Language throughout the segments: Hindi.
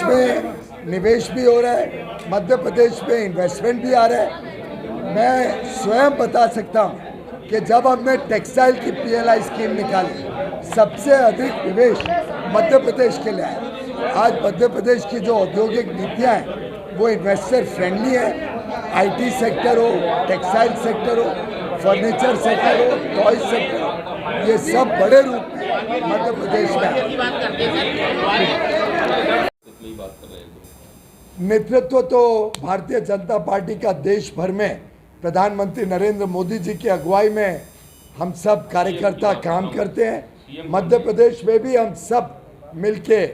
में निवेश भी हो रहा है, मध्य प्रदेश में इन्वेस्टमेंट भी आ रहा है। मैं स्वयं बता सकता हूँ कि जब हमने टेक्सटाइल की PLI स्कीम निकाली, सबसे अधिक निवेश मध्य प्रदेश के लिए आया। आज मध्य प्रदेश की जो औद्योगिक नीतियाँ हैं वो इन्वेस्टर फ्रेंडली है। IT सेक्टर हो, टेक्सटाइल सेक्टर हो, फर्नीचर सेक्टर हो, टॉय सेक्टर हो, ये सब बड़े रूप में मध्य प्रदेश में नेतृत्व तो भारतीय जनता पार्टी का देश भर में प्रधानमंत्री नरेंद्र मोदी जी की अगुवाई में हम सब कार्यकर्ता काम करते हैं। मध्य प्रदेश में भी हम सब मिलके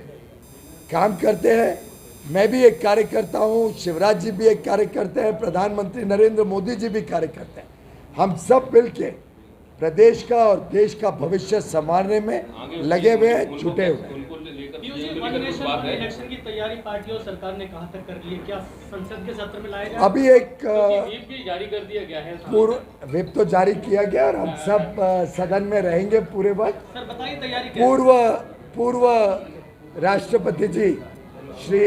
काम करते हैं। मैं भी एक कार्यकर्ता हूँ, शिवराज जी भी एक कार्यकर्ता है, प्रधानमंत्री नरेंद्र मोदी जी भी कार्यकर्ता हैं। हम सब मिलके प्रदेश का और देश का भविष्य संवारने में लगे हुए हैं, जुटे हुए हैं। इलेक्शन की तैयारी पार्टी और सरकार ने कहां तक कर ली है? क्या संसद के सत्र में लाया जाएगा? अभी एक व्हिप भी जारी कर दिया गया है। व्हिप तो जारी किया गया और हम सब सदन में रहेंगे पूरे वक्त। सर बताइए तैयारी क्या पूर्व राष्ट्रपति जी श्री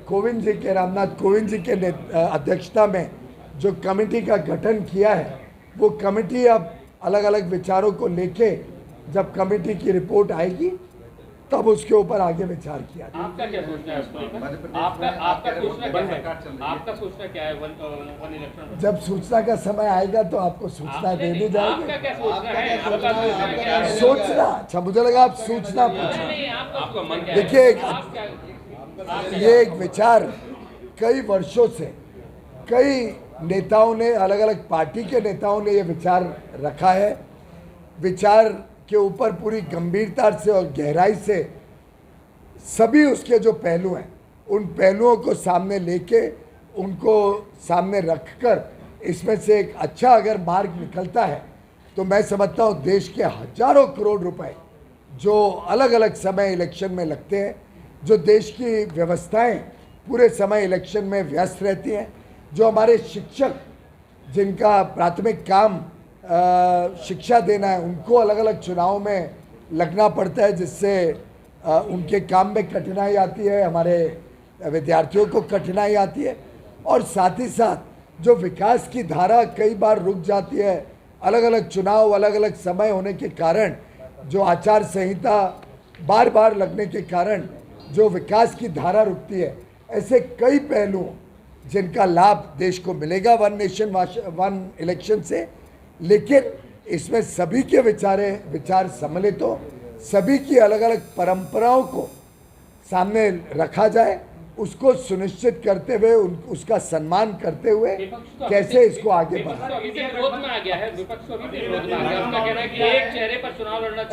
कोविंद जी के, रामनाथ कोविंद जी के अध्यक्षता में जो कमेटी का गठन किया है, वो कमेटी अब अलग अलग विचारों को लेके जब कमेटी की रिपोर्ट आएगी तब उसके ऊपर आगे विचार किया जाएगा। आपका क्या सोचना है इसको? आपका सोचना क्या है? वन इलेक्शन जब सूचना का समय आएगा तो आपको सूचना दे दी जाएगी। आपका क्या सोचना है? सोचना, अच्छा मुझे लगा आप सूचना पूछें। देखिए, ये एक विचार कई वर्षों से कई नेताओं ने, अलग अलग पार्टी के नेताओं ने ये विचार रखा है। विचार के ऊपर पूरी गंभीरता से और गहराई से सभी उसके जो पहलू हैं, उन पहलुओं को सामने लेके, उनको सामने रखकर इसमें से एक अच्छा अगर मार्ग निकलता है तो मैं समझता हूँ देश के हजारों करोड़ रुपए जो अलग अलग समय इलेक्शन में लगते हैं, जो देश की व्यवस्थाएं पूरे समय इलेक्शन में व्यस्त रहती हैं, जो हमारे शिक्षक जिनका प्राथमिक काम शिक्षा देना है, उनको अलग अलग चुनाव में लगना पड़ता है, जिससे उनके काम में कठिनाई आती है, हमारे विद्यार्थियों को कठिनाई आती है। और साथ ही साथ जो विकास की धारा कई बार रुक जाती है, अलग अलग चुनाव अलग अलग समय होने के कारण, जो आचार संहिता बार बार लगने के कारण जो विकास की धारा रुकती है, ऐसे कई पहलुओं जिनका लाभ देश को मिलेगा वन नेशन वन इलेक्शन से। लेकिन इसमें सभी के विचार सम्मिलित हो, सभी की अलग अलग परंपराओं को सामने रखा जाए, उसको सुनिश्चित करते हुए उसका सम्मान करते हुए कैसे इसको आगे बढ़ाएं।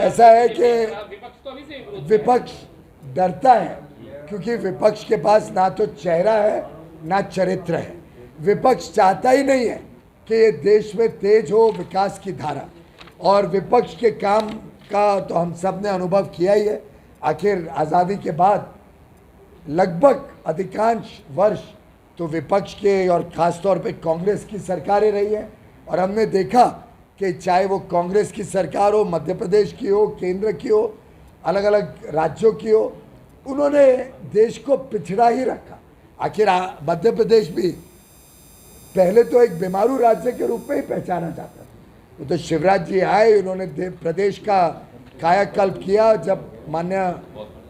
ऐसा है कि विपक्ष डरता है, क्योंकि विपक्ष के पास ना तो चेहरा है ना चरित्र है। विपक्ष चाहता ही नहीं है कि ये देश में तेज हो विकास की धारा, और विपक्ष के काम का तो हम सब ने अनुभव किया ही है। आखिर आज़ादी के बाद लगभग अधिकांश वर्ष तो विपक्ष के और ख़ास तौर पे कांग्रेस की सरकारें रही हैं, और हमने देखा कि चाहे वो कांग्रेस की सरकार हो, मध्य प्रदेश की हो, केंद्र की हो, अलग अलग राज्यों की हो, उन्होंने देश को पिछड़ा ही रखा। आखिर मध्य प्रदेश भी पहले तो एक बीमारू राज्य के रूप में ही पहचाना जाता था। तो शिवराज जी आए, उन्होंने प्रदेश का कायाकल्प किया। जब माननीय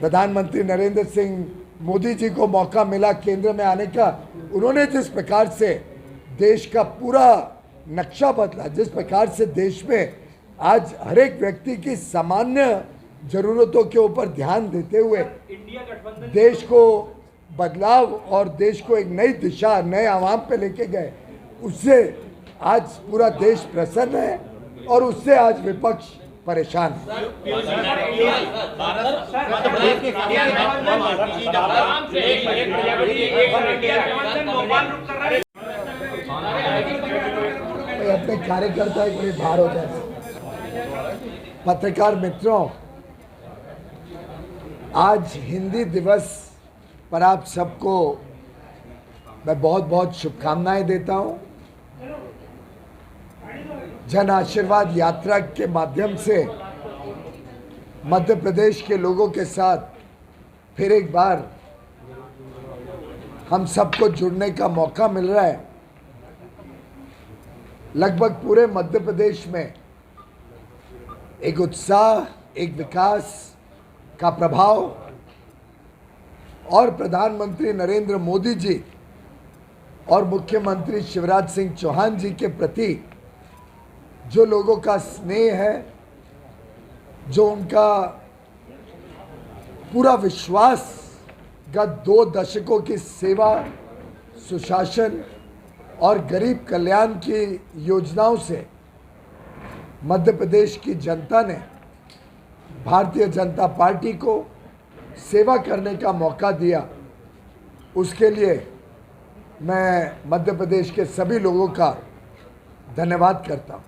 प्रधानमंत्री नरेंद्र सिंह मोदी जी को मौका मिला केंद्र में आने का, उन्होंने जिस प्रकार से देश का पूरा नक्शा बदला, जिस प्रकार से देश में आज हर एक व्यक्ति की सामान्य जरूरतों के ऊपर ध्यान देते हुए देश को बदलाव और देश को एक नई दिशा, नए आवाम पे लेके गए, उससे आज पूरा देश प्रसन्न है और उससे आज विपक्ष परेशान है। अपने कार्यकर्ता के लिए बाहर हो जाए। पत्रकार मित्रों, आज हिंदी दिवस पर आप सबको मैं बहुत बहुत शुभकामनाएं देता हूं। जन आशीर्वाद यात्रा के माध्यम से मध्य प्रदेश के लोगों के साथ फिर एक बार हम सबको जुड़ने का मौका मिल रहा है। लगभग पूरे मध्य प्रदेश में एक उत्साह, एक विकास का प्रभाव और प्रधानमंत्री नरेंद्र मोदी जी और मुख्यमंत्री शिवराज सिंह चौहान जी के प्रति जो लोगों का स्नेह है, जो उनका पूरा विश्वास गत 2 दशकों की सेवा, सुशासन और गरीब कल्याण की योजनाओं से मध्य प्रदेश की जनता ने भारतीय जनता पार्टी को सेवा करने का मौका दिया, उसके लिए मैं मध्य प्रदेश के सभी लोगों का धन्यवाद करता हूँ।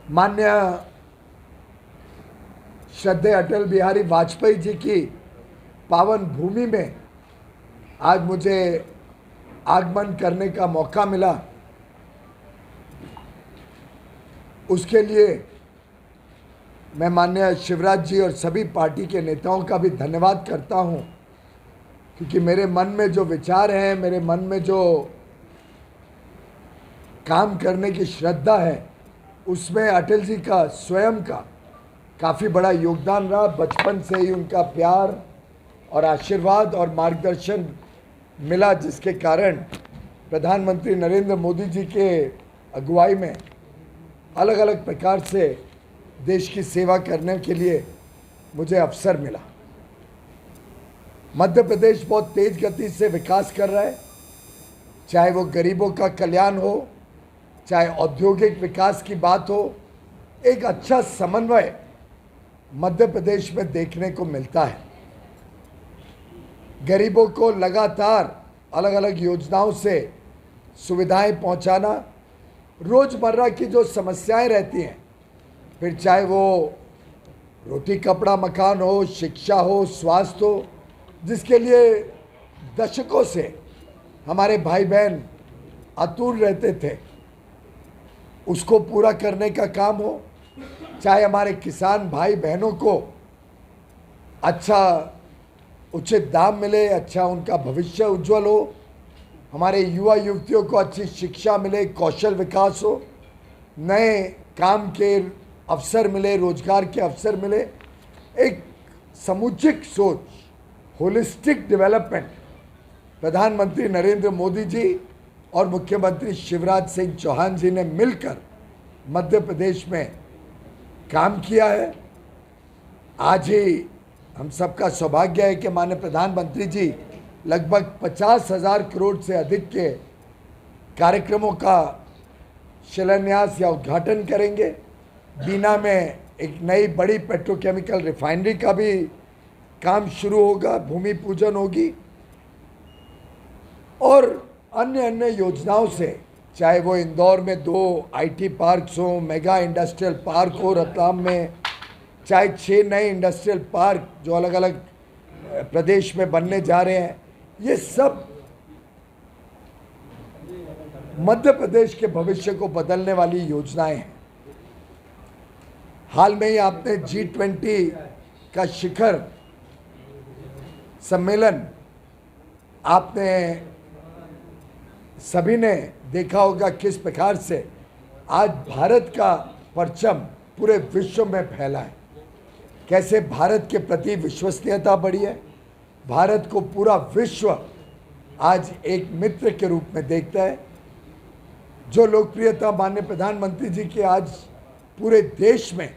माननीय श्रद्धेय अटल बिहारी वाजपेयी जी की पावन भूमि में आज मुझे आगमन करने का मौका मिला, उसके लिए मैं माननीय शिवराज जी और सभी पार्टी के नेताओं का भी धन्यवाद करता हूं, क्योंकि मेरे मन में जो विचार हैं, मेरे मन में जो काम करने की श्रद्धा है, उसमें अटल जी का स्वयं का काफ़ी बड़ा योगदान रहा। बचपन से ही उनका प्यार और आशीर्वाद और मार्गदर्शन मिला, जिसके कारण प्रधानमंत्री नरेंद्र मोदी जी के अगुवाई में अलग अलग प्रकार से देश की सेवा करने के लिए मुझे अवसर मिला। मध्य प्रदेश बहुत तेज गति से विकास कर रहा है, चाहे वो गरीबों का कल्याण हो, चाहे औद्योगिक विकास की बात हो। एक अच्छा समन्वय मध्य प्रदेश में देखने को मिलता है। गरीबों को लगातार अलग अलग योजनाओं से सुविधाएं पहुंचाना, रोज़मर्रा की जो समस्याएं रहती हैं, फिर चाहे वो रोटी कपड़ा मकान हो, शिक्षा हो, स्वास्थ्य हो, जिसके लिए दशकों से हमारे भाई बहन आतुर रहते थे, उसको पूरा करने का काम हो, चाहे हमारे किसान भाई बहनों को अच्छा उचित दाम मिले, अच्छा उनका भविष्य उज्जवल हो, हमारे युवा युवतियों को अच्छी शिक्षा मिले, कौशल विकास हो, नए काम के अवसर मिले, रोजगार के अवसर मिले, एक समुचित सोच, होलिस्टिक डेवलपमेंट प्रधानमंत्री नरेंद्र मोदी जी और मुख्यमंत्री शिवराज सिंह चौहान जी ने मिलकर मध्य प्रदेश में काम किया है। आज ही हम सबका सौभाग्य है कि माननीय प्रधानमंत्री जी लगभग 50,000 करोड़ से अधिक के कार्यक्रमों का शिलान्यास या उद्घाटन करेंगे। बीना में एक नई बड़ी पेट्रोकेमिकल रिफाइनरी का भी काम शुरू होगा, भूमि पूजन होगी, और अन्य अन्य योजनाओं से, चाहे वो इंदौर में 2 IT पार्क्स हों, मेगा इंडस्ट्रियल पार्क हो रतलाम में, चाहे 6 नए इंडस्ट्रियल पार्क जो अलग अलग प्रदेश में बनने जा रहे हैं, ये सब मध्य प्रदेश के भविष्य को बदलने वाली योजनाएं हैं। हाल में ही आपने G20 का शिखर सम्मेलन आपने सभी ने देखा होगा, किस प्रकार से आज भारत का परचम पूरे विश्व में फैला है, कैसे भारत के प्रति विश्वसनीयता बढ़ी है। भारत को पूरा विश्व आज एक मित्र के रूप में देखता है। जो लोकप्रियता माननीय प्रधानमंत्री जी की आज पूरे देश में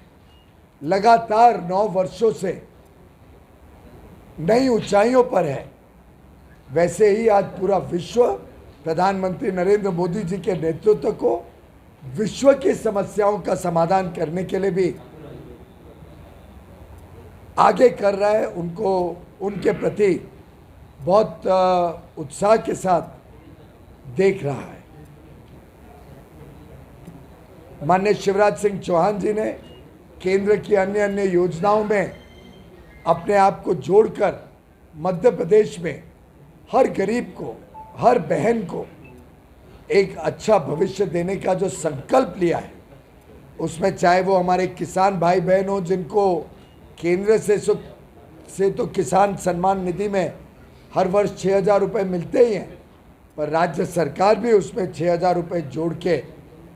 लगातार 9 वर्षों से नई ऊंचाइयों पर है, वैसे ही आज पूरा विश्व प्रधानमंत्री नरेंद्र मोदी जी के नेतृत्व को विश्व की समस्याओं का समाधान करने के लिए भी आगे कर रहा है। उनको उनके प्रति बहुत उत्साह के साथ देख रहा है। माननीय शिवराज सिंह चौहान जी ने केंद्र की अन्य अन्य योजनाओं में अपने आप को जोड़कर मध्य प्रदेश में हर गरीब को, हर बहन को एक अच्छा भविष्य देने का जो संकल्प लिया है, उसमें चाहे वो हमारे किसान भाई बहन हो जिनको केंद्र से से तो किसान सम्मान निधि में हर वर्ष 6,000 रुपये मिलते ही हैं, पर राज्य सरकार भी उसमें 6,000 रुपये जोड़ के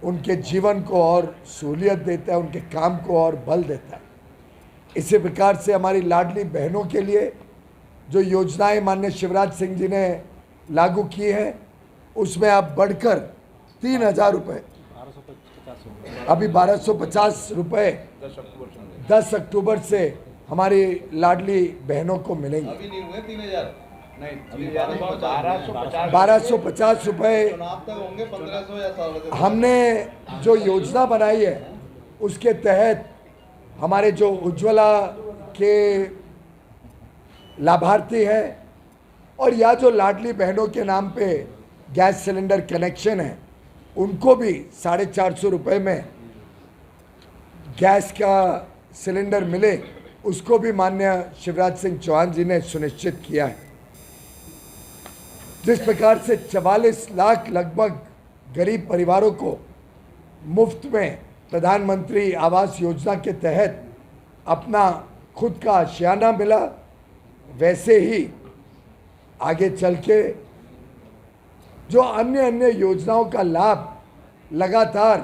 उनके जीवन को और सहूलियत देता है, उनके काम को और बल देता है। इसी प्रकार से हमारी लाडली बहनों के लिए जो योजनाएं माननीय शिवराज सिंह जी ने लागू की हैं, उसमें अब बढ़कर 3,000 रुपये, अभी 1,250 रुपये 10 अक्टूबर से हमारी लाडली बहनों को मिलेंगे। अभी नहीं हुए 3,000, नहीं 1,250 रुपये चुनाव तक होंगे 1,500 या 1,500। हमने जो योजना बनाई है उसके तहत हमारे जो उज्ज्वला के लाभार्थी हैं और या जो लाडली बहनों के नाम पे गैस सिलेंडर कनेक्शन है, उनको भी 450 रुपये में गैस का सिलेंडर मिले, उसको भी माननीय शिवराज सिंह चौहान जी ने सुनिश्चित किया है। जिस प्रकार से 44 लाख लगभग गरीब परिवारों को मुफ्त में प्रधानमंत्री आवास योजना के तहत अपना खुद का आशियाना मिला, वैसे ही आगे चल के जो अन्य योजनाओं का लाभ लगातार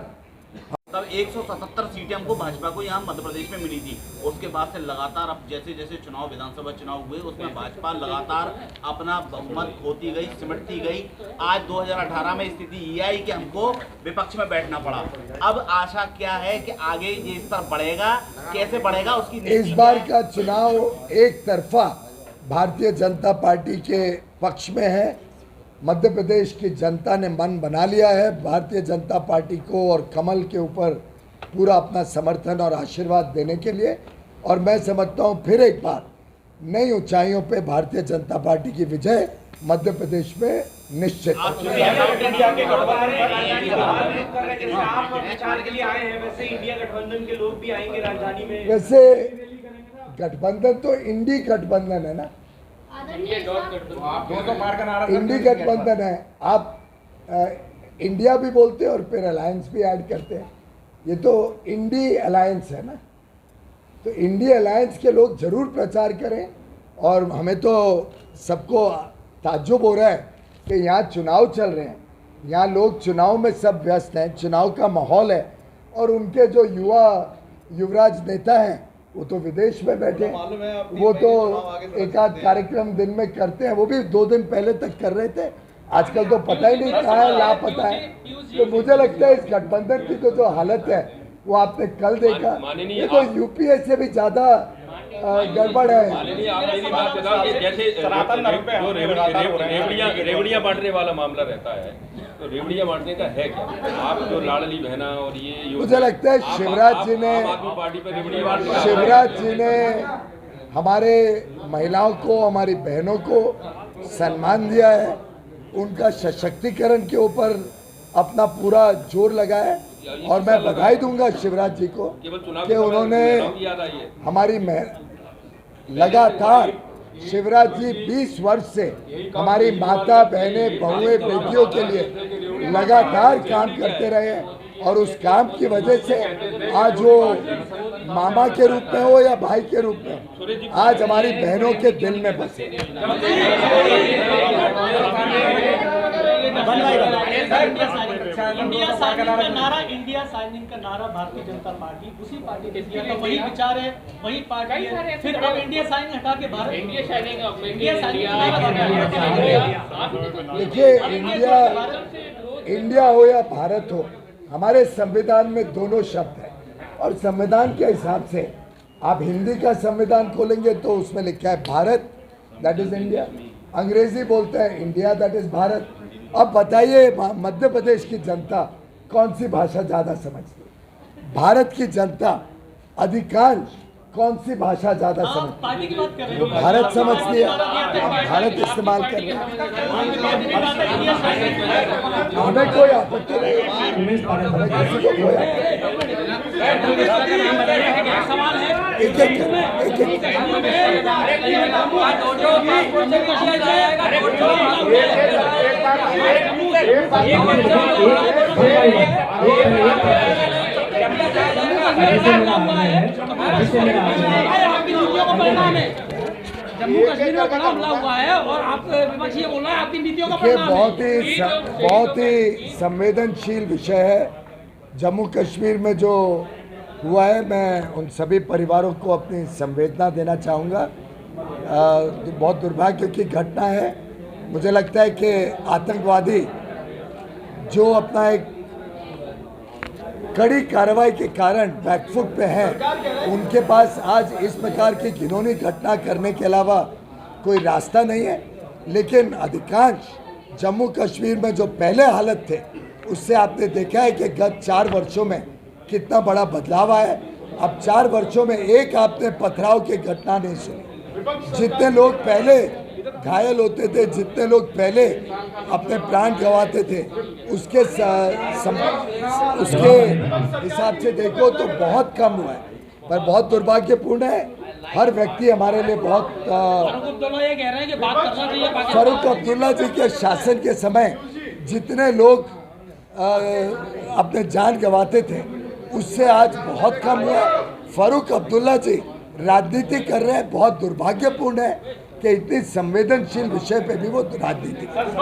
तब 177 सीटें हमको भाजपा को यहाँ मध्य प्रदेश में मिली थी। उसके बाद से लगातार अब जैसे जैसे चुनाव विधानसभा चुनाव हुए उसमें भाजपा लगातार अपना बहुमत खोती गई, सिमटती गई। आज 2018 में स्थिति ये आई कि हमको विपक्ष में बैठना पड़ा। अब आशा क्या है कि आगे ये स्तर बढ़ेगा, कैसे बढ़ेगा उसकी इस बार का चुनाव एक तरफा भारतीय जनता पार्टी के पक्ष में है। मध्य प्रदेश की जनता ने मन बना लिया है भारतीय जनता पार्टी को और कमल के ऊपर पूरा अपना समर्थन और आशीर्वाद देने के लिए, और मैं समझता हूँ फिर एक बार नई ऊंचाइयों पे भारतीय जनता पार्टी की विजय मध्य प्रदेश में निश्चित वैसे गठबंधन तो इंडी गठबंधन है ना, इंडी गठबंधन है। आप इंडिया भी बोलते हैं और फिर अलायंस भी ऐड करते हैं, ये तो इंडी अलायंस है ना। तो इंडी अलायंस के लोग जरूर प्रचार करें, और हमें तो सबको ताज्जुब हो रहा है कि यहाँ चुनाव चल रहे हैं, यहाँ लोग चुनाव में सब व्यस्त हैं, चुनाव का माहौल है, और उनके जो युवराज नेता हैं वो तो विदेश में बैठे हैं, वो तो एक आध कार्यक्रम दिन में करते हैं, वो भी 2 दिन पहले तक कर रहे थे, आजकल तो पता ही नहीं कहाँ है, लापता है। तो मुझे लगता है इस गठबंधन की तो जो हालत है वो आपने कल देखा, ये तो यूपीए से भी ज्यादा गड़बड़ है। रेवड़ियां बांटने वाला मामला रहता है, तो रेवड़ियां बांटने का है क्या? आप जो लाडली बहना और ये मुझे लगता है शिवराज जी ने हमारे महिलाओं को, हमारी बहनों को सम्मान दिया है, उनका सशक्तिकरण के ऊपर अपना पूरा जोर लगाया, और मैं बधाई दूंगा शिवराज जी को कि उन्होंने हमारी लगातार, शिवराज जी 20 वर्ष से हमारी माता बहनें बहुएं बेटियों के लिए लगातार काम करते रहे, और उस काम की वजह से आज वो मामा के रूप में हो या भाई के रूप में आज हमारी बहनों के दिल में बसे। इंडिया साइनिंग का नारा भारतीय जनता पार्टी उसी पार्टी ने दिया था, वही विचार है, वही पार्टी है। फिर अब इंडिया साइनिंग हटा के भारत देखिए, इंडिया हो या भारत हो, हमारे संविधान में दोनों शब्द हैं, और संविधान के हिसाब से आप हिंदी का संविधान खोलेंगे तो उसमें लिखा है भारत, दैट इज इंडिया। अंग्रेजी बोलते हैं इंडिया, दैट इज भारत। अब बताइए मध्य प्रदेश की जनता कौन सी भाषा ज़्यादा समझती है? भारत की जनता अधिकांश कौन सी भाषा ज़्यादा समझती है? वो भारत समझती है, भारत इस्तेमाल कर रहे हैं, हमें कोई आपत्ति नहीं, हमें किसी को कोई आपत्ति जम्मू कश्मीर में बड़ा हमला हुआ है और आप विपक्ष ये बोल रहा है आपकी नीतियों का देखिए, परिणाम है। बहुत ही संवेदनशील विषय है। जम्मू कश्मीर में जो हुआ है, मैं उन सभी परिवारों को अपनी संवेदना देना चाहूँगा। बहुत दुर्भाग्य की घटना है। मुझे लगता है कि आतंकवादी जो अपना एक कड़ी कार्रवाई के कारण बैकफुट पे हैं, उनके पास आज इस प्रकार की घिनौनी घटना करने के अलावा कोई रास्ता नहीं है। लेकिन अधिकांश जम्मू कश्मीर में जो पहले हालत थे, उससे आपने देखा है कि गत 4 वर्षों में कितना बड़ा बदलाव आया है। अब 4 वर्षों में एक आपने पथराव की घटना नहीं सुनी। जितने लोग पहले घायल होते थे, जितने लोग पहले अपने प्राण गंवाते थे, उसके हिसाब से देखो तो बहुत कम हुआ है। पर बहुत दुर्भाग्यपूर्ण है। हर व्यक्ति हमारे लिए बहुत फारूक अब्दुल्ला ये कह रहे हैं कि बात करना चाहिए पाकिस्तान। फारूक अब्दुल्ला जी के शासन के समय जितने लोग अपने जान गंवाते थे, उससे आज बहुत कम हुआ। फारूक अब्दुल्ला जी राजनीति कर रहे हैं। बहुत दुर्भाग्यपूर्ण है कि इतनी संवेदनशील विषय पे भी वो राजनीति कर रहे हैं।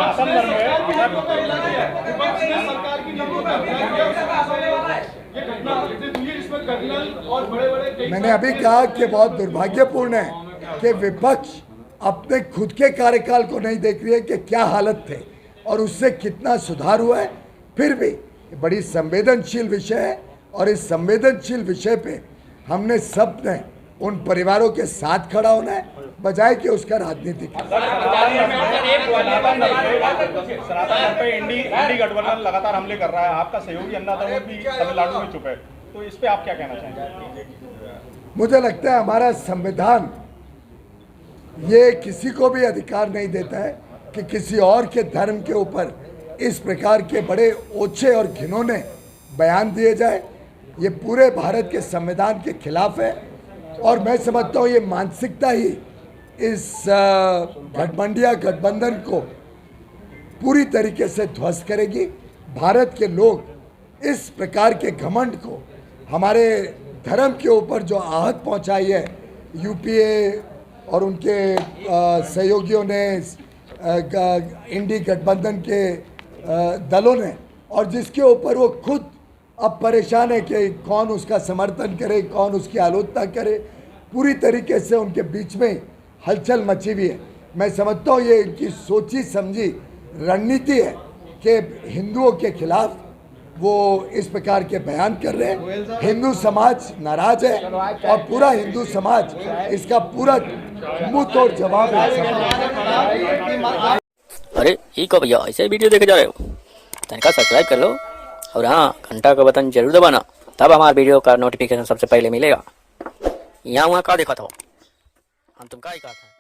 मैंने अभी कहा कि बहुत दुर्भाग्यपूर्ण है कि विपक्ष अपने खुद के कार्यकाल को नहीं देख रही है कि क्या हालत थे और उससे कितना सुधार हुआ है। फिर भी बड़ी संवेदनशील विषय है और इस संवेदनशील विषय पे हमने सब ने उन परिवारों के साथ खड़ा होना है, बजाय कि उसका राजनीति इंडी गठबंधन लगातार हमले कर रहा है। आपका सहयोगी अन्ना दल भी तमिलनाडु में चुप है, तो इस पे आप क्या कहना चाहेंगे? मुझे लगता है हमारा संविधान ये किसी को भी अधिकार नहीं देता है कि किसी और के धर्म के ऊपर इस प्रकार के बड़े ओछे और घिनौने बयान दिए जाए। ये पूरे भारत के संविधान के खिलाफ है और मैं समझता हूँ ये मानसिकता ही इस गठबंधन को पूरी तरीके से ध्वस्त करेगी। भारत के लोग इस प्रकार के घमंड को, हमारे धर्म के ऊपर जो आहत पहुंचाई है यूपीए और उनके सहयोगियों ने, इंडी गठबंधन के दलों ने, और जिसके ऊपर वो खुद अब परेशान है कि कौन उसका समर्थन करे, कौन उसकी आलोचना करे। पूरी तरीके से उनके बीच में हलचल मची हुई है। मैं समझता हूँ ये इनकी सोची समझी रणनीति है कि हिंदुओं के खिलाफ वो इस प्रकार के बयान कर रहे हैं। हिंदू समाज नाराज है और पूरा हिंदू समाज इसका पूरा मुंह तोड़ जवाब है। अरे ये को भैया ऐसे वीडियो देखे जा रहे हो, तनिका सब्सक्राइब कर लो और हाँ, घंटा का बटन जरूर दबाना, तब हमारे वीडियो का नोटिफिकेशन सबसे पहले मिलेगा। यहाँ वहाँ का देखा था हम, तुम का ही कहा था।